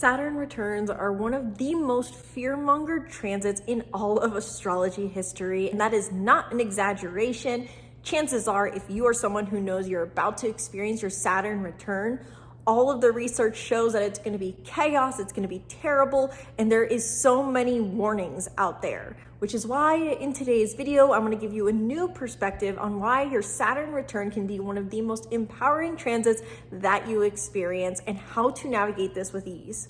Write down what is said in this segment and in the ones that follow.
Saturn returns are one of the most fear-mongered transits in all of astrology history, and that is not an exaggeration. Chances are, if you are someone who knows you're about to experience your Saturn return, all of the research shows that it's going to be chaos, it's going to be terrible, and there is so many warnings out there, which is why in today's video, I'm going to give you a new perspective on why your Saturn return can be one of the most empowering transits that you experience and how to navigate this with ease.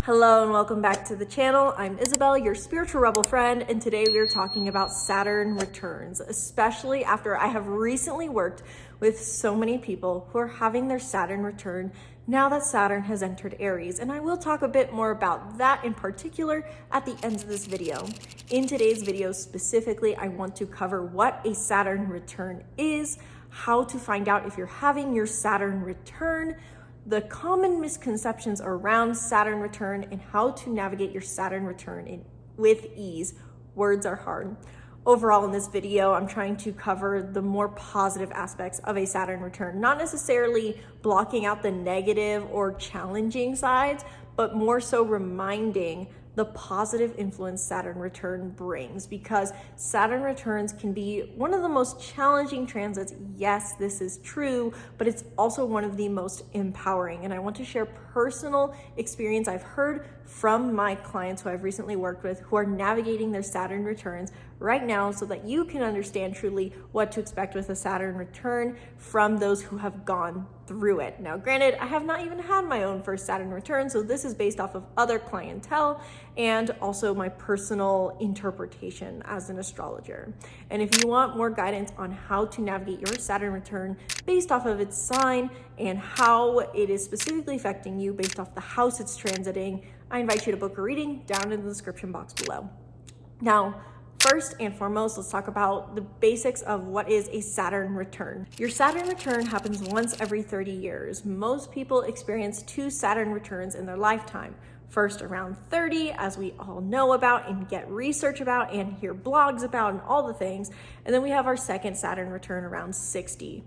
Hello and welcome back to the channel. I'm Isabel, your spiritual rebel friend, and today we are talking about Saturn returns, especially after I have recently worked with so many people who are having their Saturn return now that Saturn has entered Aries, and I will talk a bit more about that in particular at the end of this video. In today's video specifically, I want to cover what a Saturn return is, how to find out if you're having your Saturn return, the common misconceptions around Saturn return, and how to navigate your Saturn return with ease. Words are hard. Overall in this video, I'm trying to cover the more positive aspects of a Saturn return, not necessarily blocking out the negative or challenging sides, but more so reminding the positive influence Saturn return brings, because Saturn returns can be one of the most challenging transits. Yes, this is true, but it's also one of the most empowering. And I want to share personal experience I've heard from my clients who I've recently worked with who are navigating their Saturn returns right now, so that you can understand truly what to expect with a Saturn return from those who have gone through it. Now, granted, I have not even had my own first Saturn return, so this is based off of other clientele and also my personal interpretation as an astrologer. And if you want more guidance on how to navigate your Saturn return based off of its sign and how it is specifically affecting you based off the house it's transiting, I invite you to book a reading down in the description box below. Now, first and foremost, let's talk about the basics of what is a Saturn return. Your Saturn return happens once every 30 years. Most people experience 2 Saturn returns in their lifetime. First around 30, as we all know about and get research about and hear blogs about and all the things. And then we have our second Saturn return around 60.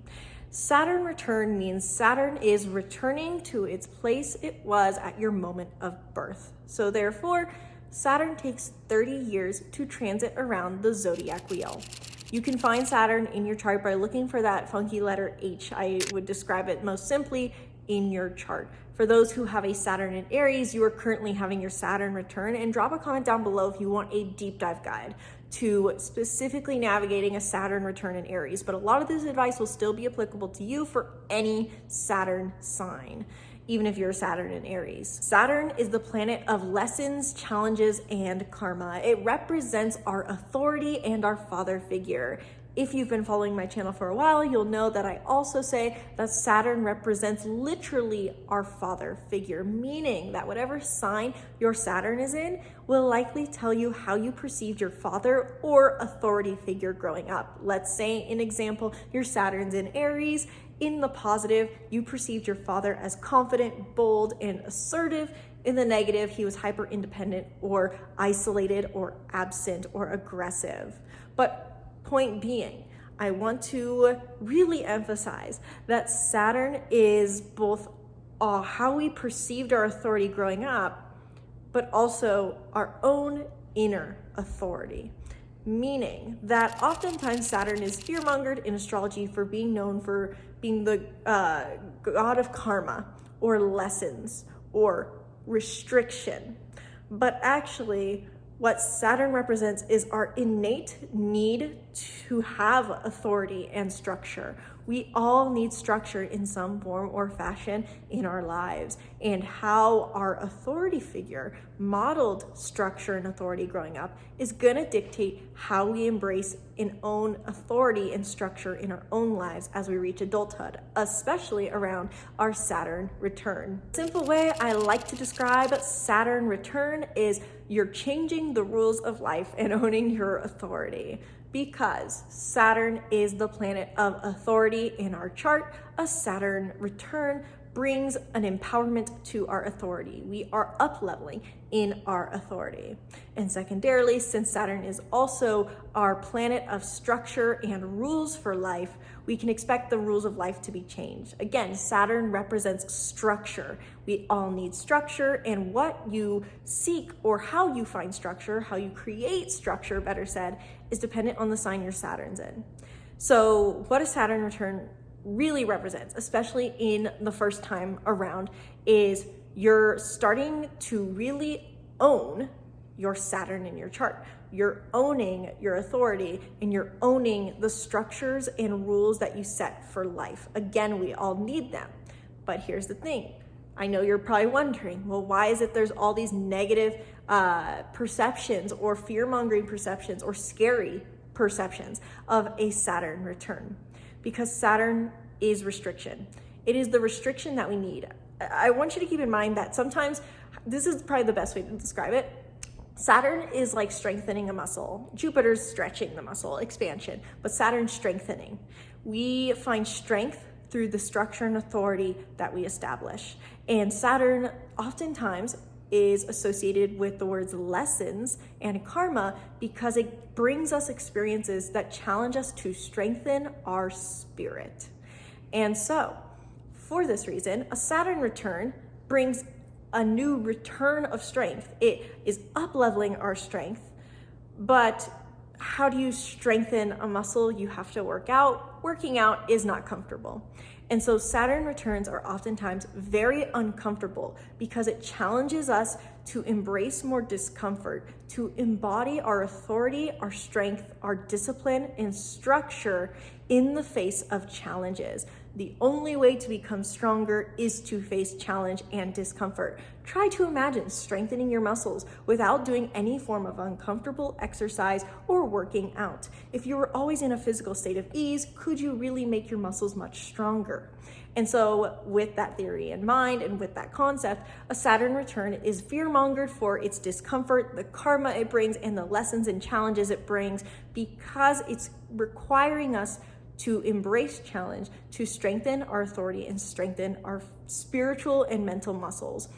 Saturn return means Saturn is returning to its place it was at your moment of birth. So therefore, Saturn takes 30 years to transit around the zodiac wheel. You can find Saturn in your chart by looking for that funky letter H. I would describe it most simply in your chart. For those who have a Saturn in Aries, you are currently having your Saturn return, and drop a comment down below if you want a deep dive guide to specifically navigating a Saturn return in Aries. But a lot of this advice will still be applicable to you for any Saturn sign, even if you're Saturn in Aries. Saturn is the planet of lessons, challenges, and karma. It represents our authority and our father figure. If you've been following my channel for a while, you'll know that I also say that Saturn represents literally our father figure, meaning that whatever sign your Saturn is in will likely tell you how you perceived your father or authority figure growing up. Let's say, an example, your Saturn's in Aries. In the positive, you perceived your father as confident, bold, and assertive. In the negative, he was hyper independent or isolated or absent or aggressive. But point being, I want to really emphasize that Saturn is both how we perceived our authority growing up, but also our own inner authority. Meaning that oftentimes Saturn is fear-mongered in astrology for being known for being the god of karma or lessons or restriction. But actually, what Saturn represents is our innate need to have authority and structure. We all need structure in some form or fashion in our lives, and how our authority figure modeled structure and authority growing up is gonna dictate how we embrace and own authority and structure in our own lives as we reach adulthood, especially around our Saturn return. Simple way I like to describe Saturn return is you're changing the rules of life and owning your authority. Because Saturn is the planet of authority in our chart, a Saturn return brings an empowerment to our authority. We are up-leveling in our authority. And secondarily, since Saturn is also our planet of structure and rules for life, we can expect the rules of life to be changed. Again, Saturn represents structure. We all need structure, and what you seek or how you find structure, how you create structure, better said, is dependent on the sign your Saturn's in. So what a Saturn return really represents, especially in the first time around, is you're starting to really own your Saturn in your chart. You're owning your authority, and you're owning the structures and rules that you set for life. Again, we all need them. But here's the thing. I know you're probably wondering, well, why is it there's all these negative perceptions or fear-mongering perceptions or scary perceptions of a Saturn return? Because Saturn is restriction. It is the restriction that we need. I want you to keep in mind that sometimes, this is probably the best way to describe it, Saturn is like strengthening a muscle. Jupiter's stretching the muscle, expansion, but Saturn's strengthening. We find strength through the structure and authority that we establish. And Saturn oftentimes is associated with the words lessons and karma because it brings us experiences that challenge us to strengthen our spirit. And so, for this reason, a Saturn return brings a new return of strength. It is up-leveling our strength, but how do you strengthen a muscle? You have to work out. Working out is not comfortable. And so Saturn returns are oftentimes very uncomfortable because it challenges us to embrace more discomfort, to embody our authority, our strength, our discipline, and structure in the face of challenges. The only way to become stronger is to face challenge and discomfort. Try to imagine strengthening your muscles without doing any form of uncomfortable exercise or working out. If you were always in a physical state of ease, could you really make your muscles much stronger? And so with that theory in mind and with that concept, a Saturn return is fear-mongered for its discomfort, the karma it brings, and the lessons and challenges it brings because it's requiring us to embrace challenge, to strengthen our authority and strengthen our spiritual and mental muscles.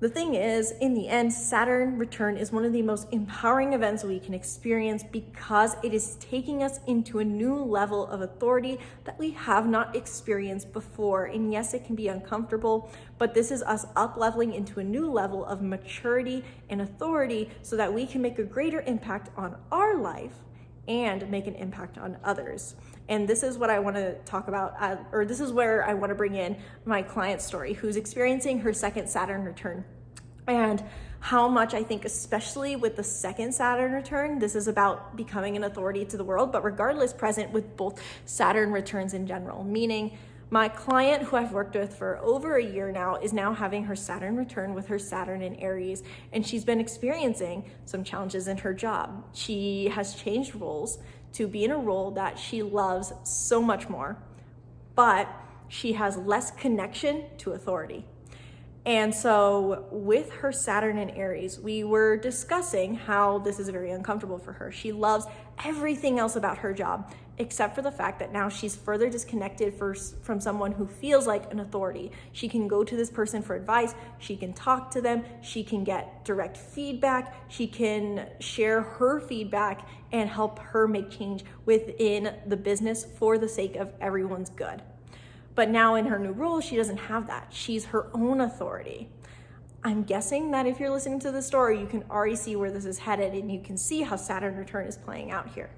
The thing is, in the end, Saturn return is one of the most empowering events we can experience because it is taking us into a new level of authority that we have not experienced before. And yes, it can be uncomfortable, but this is us up-leveling into a new level of maturity and authority so that we can make a greater impact on our life and make an impact on others. And this is what I want to talk about, or this is where I want to bring in my client story who's experiencing her second Saturn return. And how much I think, especially with the second Saturn return, this is about becoming an authority to the world, but regardless present with both Saturn returns in general, meaning my client who I've worked with for over a year now is now having her Saturn return with her Saturn in Aries, and she's been experiencing some challenges in her job. She has changed roles to be in a role that she loves so much more, but she has less connection to authority. And so with her Saturn in Aries, we were discussing how this is very uncomfortable for her. She loves everything else about her job, except for the fact that now she's further disconnected from someone who feels like an authority. She can go to this person for advice. She can talk to them. She can get direct feedback. She can share her feedback and help her make change within the business for the sake of everyone's good. But now in her new role, she doesn't have that. She's her own authority. I'm guessing that if you're listening to the story, you can already see where this is headed and you can see how Saturn return is playing out here.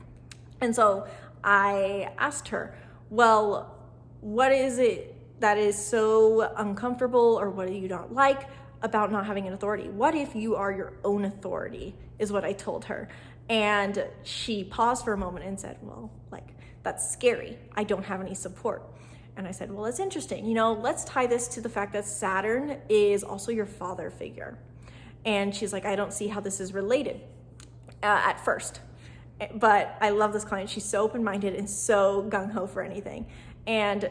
And so I asked her, well, what is it that is so uncomfortable, or what do you not like about not having an authority? What if you are your own authority, is what I told her. And she paused for a moment and said, well, that's scary. I don't have any support. And I said, well, it's interesting. Let's tie this to the fact that Saturn is also your father figure. And she's like, I don't see how this is related at first. But I love this client. She's so open-minded and so gung-ho for anything. And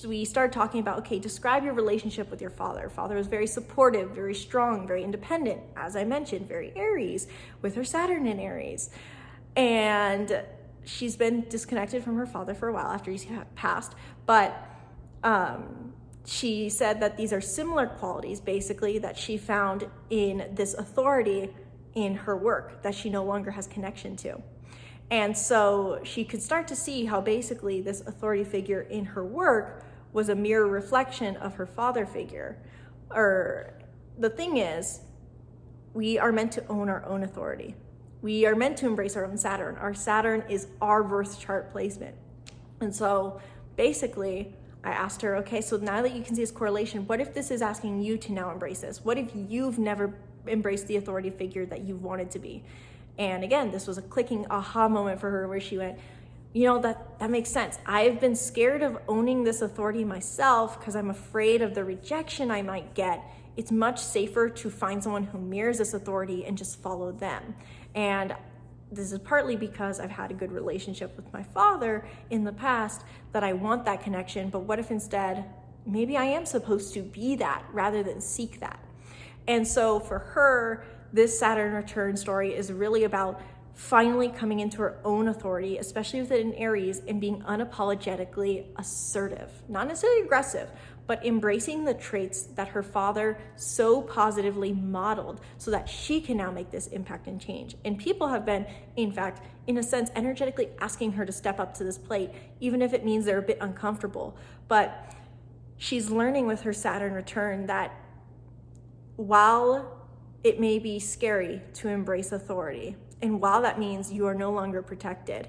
we started talking about, okay, describe your relationship with your father. Father was very supportive, very strong, very independent. As I mentioned, very Aries with her Saturn in Aries. And she's been disconnected from her father for a while after he's passed. But she said that these are similar qualities, basically, that she found in this authority in her work that she no longer has connection to. And so she could start to see how basically this authority figure in her work was a mirror reflection of her father figure. Or the thing is, we are meant to own our own authority. We are meant to embrace our own Saturn. Our Saturn is our birth chart placement. And so basically, I asked her, okay, so now that you can see this correlation, what if this is asking you to now embrace this? What if you've never embraced the authority figure that you've wanted to be? And again, this was a clicking aha moment for her where she went, you know, that makes sense. I've been scared of owning this authority myself because I'm afraid of the rejection I might get. It's much safer to find someone who mirrors this authority and just follow them. And this is partly because I've had a good relationship with my father in the past that I want that connection, but what if instead, maybe I am supposed to be that rather than seek that? And so for her, this Saturn return story is really about finally coming into her own authority, especially with it in Aries, and being unapologetically assertive, not necessarily aggressive, but embracing the traits that her father so positively modeled so that she can now make this impact and change. And people have been, in fact, in a sense, energetically asking her to step up to this plate, even if it means they're a bit uncomfortable. But she's learning with her Saturn return that while it may be scary to embrace authority, and while that means you are no longer protected,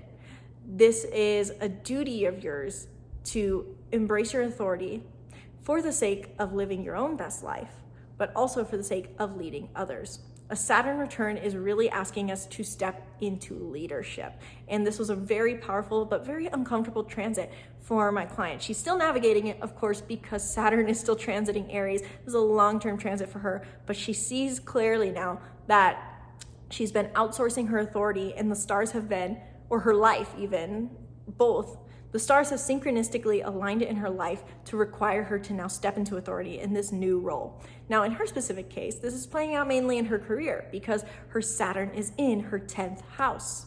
this is a duty of yours to embrace your authority for the sake of living your own best life, but also for the sake of leading others. A Saturn return is really asking us to step into leadership. And this was a very powerful but very uncomfortable transit for my client. She's still navigating it, of course, because Saturn is still transiting Aries. This is a long-term transit for her, but she sees clearly now that she's been outsourcing her authority, and the stars have been, or her life even, both. The stars have synchronistically aligned it in her life to require her to now step into authority in this new role. Now, in her specific case, this is playing out mainly in her career because her Saturn is in her 10th house.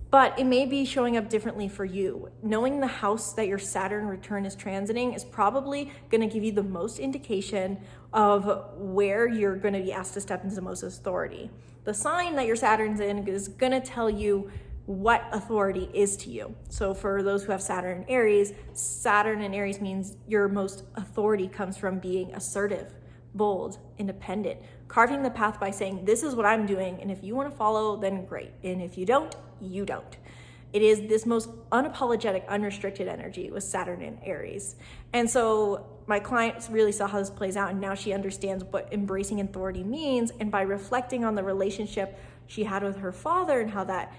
But it may be showing up differently for you. Knowing the house that your Saturn return is transiting is probably going to give you the most indication of where you're going to be asked to step into the most authority. The sign that your Saturn's in is going to tell you what authority is to you. So for those who have Saturn in Aries, Saturn in Aries means your most authority comes from being assertive, bold, independent, carving the path by saying, this is what I'm doing, and if you want to follow, then great. And if you don't, you don't. It is this most unapologetic, unrestricted energy with Saturn in Aries. And so my client really saw how this plays out, and now she understands what embracing authority means. And by reflecting on the relationship she had with her father and how that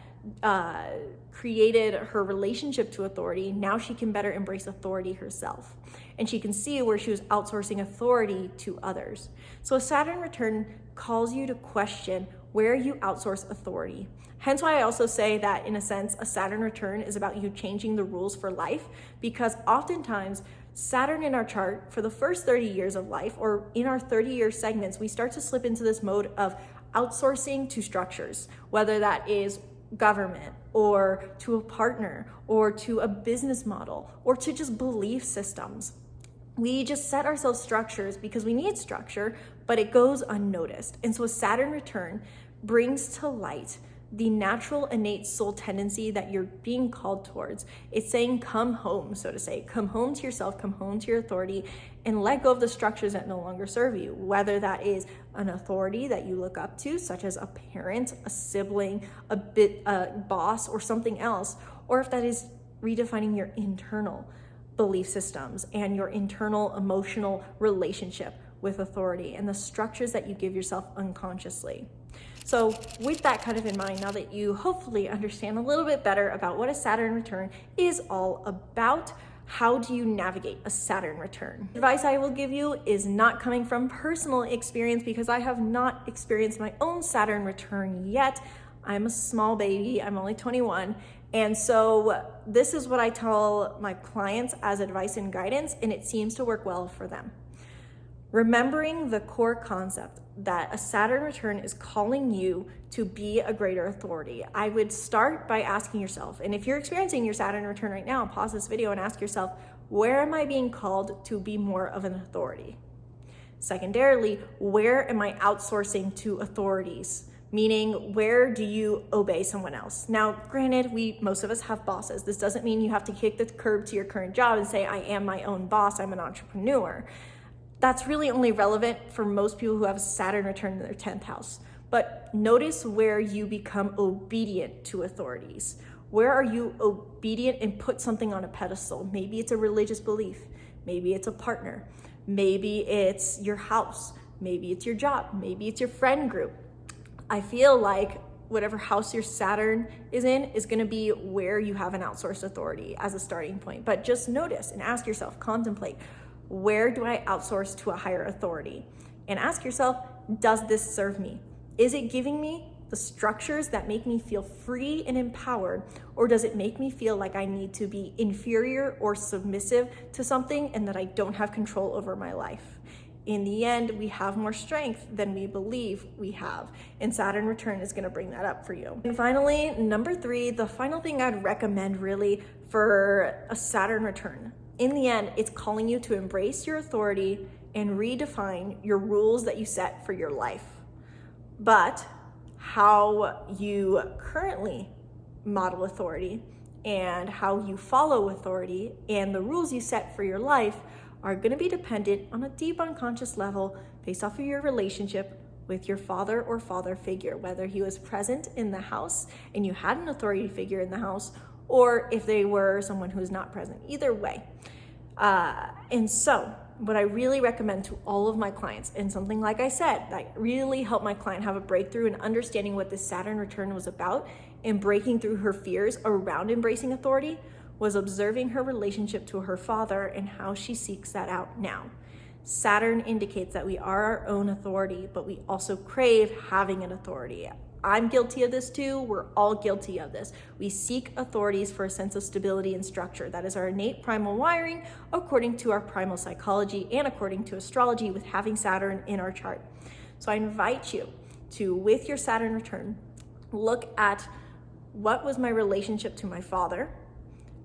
created her relationship to authority, now she can better embrace authority herself. And she can see where she was outsourcing authority to others. So a Saturn return calls you to question where you outsource authority. Hence why I also say that, in a sense, a Saturn return is about you changing the rules for life, because oftentimes Saturn in our chart for the first 30 years of life, or in our 30-year segments, we start to slip into this mode of outsourcing to structures, whether that is government or to a partner or to a business model or to just belief systems. We just set ourselves structures because we need structure, but it goes unnoticed. And so a Saturn return brings to light the natural innate soul tendency that you're being called towards. It's saying, come home, so to say. Come home to yourself, come home to your authority, and let go of the structures that no longer serve you, whether that is an authority that you look up to, such as a parent, a sibling, a boss, or something else, or if that is redefining your internal belief systems and your internal emotional relationship with authority and the structures that you give yourself unconsciously. So with that kind of in mind, now that you hopefully understand a little bit better about what a Saturn return is all about, how do you navigate a Saturn return? The advice I will give you is not coming from personal experience, because I have not experienced my own Saturn return yet. I'm a small baby, I'm only 21. And so this is what I tell my clients as advice and guidance, and it seems to work well for them. Remembering the core concept that a Saturn return is calling you to be a greater authority. I would start by asking yourself, and if you're experiencing your Saturn return right now, pause this video and ask yourself, where am I being called to be more of an authority? Secondarily, where am I outsourcing to authorities? Meaning, where do you obey someone else? Now, granted, most of us have bosses. This doesn't mean you have to kick the curb to your current job and say, I am my own boss, I'm an entrepreneur. That's really only relevant for most people who have Saturn return in their 10th house. But notice where you become obedient to authorities. Where are you obedient and put something on a pedestal? Maybe it's a religious belief. Maybe it's a partner. Maybe it's your house. Maybe it's your job. Maybe it's your friend group. I feel like whatever house your Saturn is in is going to be where you have an outsourced authority as a starting point. But just notice and ask yourself, contemplate, where do I outsource to a higher authority? And ask yourself, does this serve me? Is it giving me the structures that make me feel free and empowered, or does it make me feel like I need to be inferior or submissive to something and that I don't have control over my life? In the end, we have more strength than we believe we have, and Saturn return is going to bring that up for you. And finally, number 3, the final thing I'd recommend really for a Saturn return. In the end, it's calling you to embrace your authority and redefine your rules that you set for your life. But how you currently model authority and how you follow authority and the rules you set for your life are going to be dependent on a deep unconscious level based off of your relationship with your father or father figure, whether he was present in the house and you had an authority figure in the house, or if they were someone who's not present. Either way. And so what I really recommend to all of my clients, and something like I said, that really helped my client have a breakthrough in understanding what this Saturn return was about and breaking through her fears around embracing authority, was observing her relationship to her father and how she seeks that out now. Saturn indicates that we are our own authority, but we also crave having an authority. I'm guilty of this too. We're all guilty of this. We seek authorities for a sense of stability and structure. That is our innate primal wiring according to our primal psychology and according to astrology with having Saturn in our chart. So I invite you to, with your Saturn return, look at what was my relationship to my father?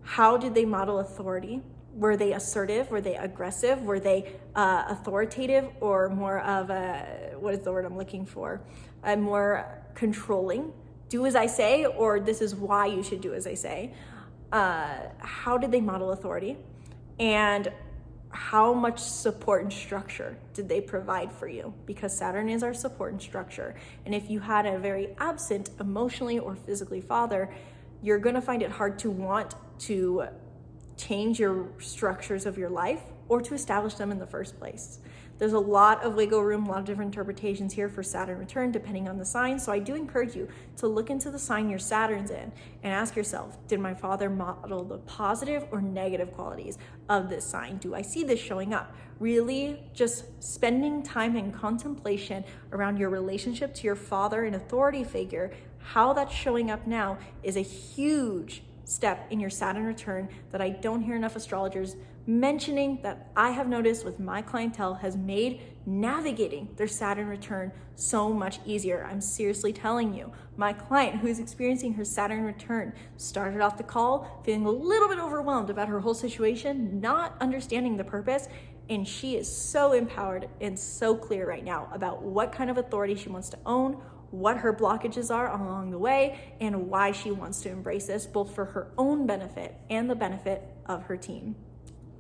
How did they model authority? Were they assertive? Were they aggressive? Were they authoritative, or more of a, what is the word I'm looking for? More controlling? Do as I say, or this is why you should do as I say. How did they model authority? And how much support and structure did they provide for you? Because Saturn is our support and structure. And if you had a very absent emotionally or physically father, you're going to find it hard to want to change your structures of your life or to establish them in the first place. There's a lot of wiggle room, a lot of different interpretations here for Saturn return depending on the sign. So I do encourage you to look into the sign your Saturn's in and ask yourself, did my father model the positive or negative qualities of this sign? Do I see this showing up? Really just spending time in contemplation around your relationship to your father and authority figure, how that's showing up now is a huge step in your Saturn return that I don't hear enough astrologers mentioning, that I have noticed with my clientele has made navigating their Saturn return so much easier. I'm seriously telling you, my client who is experiencing her Saturn return started off the call feeling a little bit overwhelmed about her whole situation, not understanding the purpose, and she is so empowered and so clear right now about what kind of authority she wants to own, what her blockages are along the way, and why she wants to embrace this, both for her own benefit and the benefit of her team.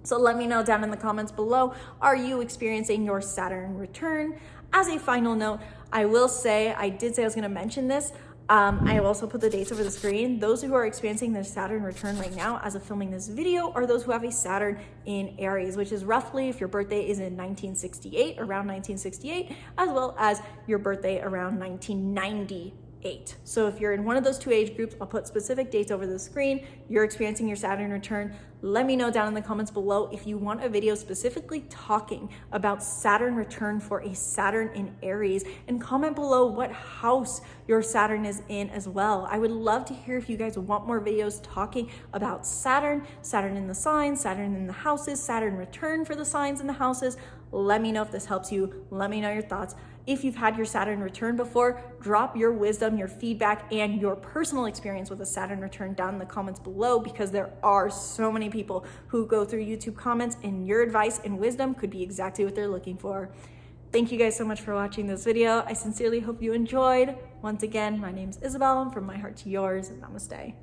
So let me know down in the comments below, are you experiencing your Saturn return? As a final note, I will say, I did say I was gonna mention this, I have also put the dates over the screen. Those who are experiencing their Saturn return right now as of filming this video are those who have a Saturn in Aries, which is roughly, if your birthday is in 1968, around 1968, as well as your birthday around 1998. So if you're in one of those two age groups, I'll put specific dates over the screen. You're experiencing your Saturn return. Let me know down in the comments below if you want a video specifically talking about Saturn return for a Saturn in Aries, and comment below what house your Saturn is in as well. I would love to hear if you guys want more videos talking about Saturn, Saturn in the signs, Saturn in the houses, Saturn return for the signs and the houses. Let me know if this helps you. Let me know your thoughts. If you've had your Saturn return before, drop your wisdom, your feedback, and your personal experience with a Saturn return down in the comments below, because there are so many people who go through YouTube comments and your advice and wisdom could be exactly what they're looking for. Thank you guys so much for watching this video. I sincerely hope you enjoyed. Once again, my name's Isabel, and from my heart to yours, namaste.